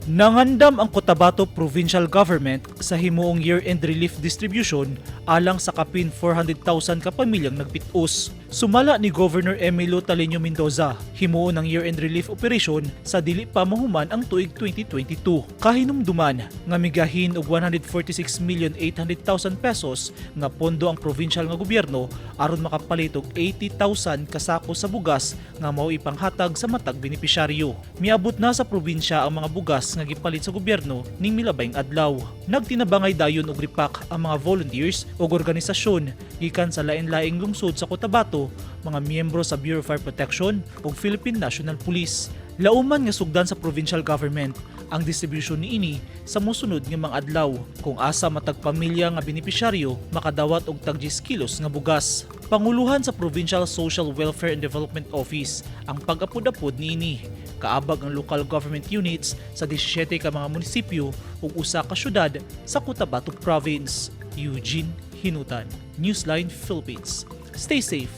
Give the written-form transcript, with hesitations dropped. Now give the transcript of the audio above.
Nangandam ang Cotabato Provincial Government sa himuong year-end relief distribution alang sa kapin 400,000 kapamilyang nagpitos. Sumala ni Governor Emilio Taleño Mendoza, himuon ang year-end relief operation sa dili pa mahuman ang tuig 2022. Kahinumduman nga migahin og 146,800,000 pesos nga pondo ang provincial nga gobyerno aron makapalit og 80,000 kasako sa bugas nga mao ipanghatag sa matag benepisyaryo. Miabot na sa probinsya ang mga bugas nga gipalit sa gobyerno ning milabayng adlaw. Nagtinabangay dayon og ripak ang mga volunteers ug organisasyon gikan sa lain-laing lungsod sa Cotabato, mga miyembro sa Bureau of Fire Protection ug Philippine National Police. Lauman nga sugdan sa provincial government ang distribution niini sa mosunod nga mga adlaw kung asa matag pamilya nga benepisyaryo makadawat og tag 10 kilos nga bugas. Panguluhan sa Provincial Social Welfare and Development Office ang pag-apod-apod niini. Kaabag ang local government units sa 17 ka mga munisipyo ug usa ka syudad sa Cotabato Province. Eugene Hinutan, Newsline Philippines. Stay safe.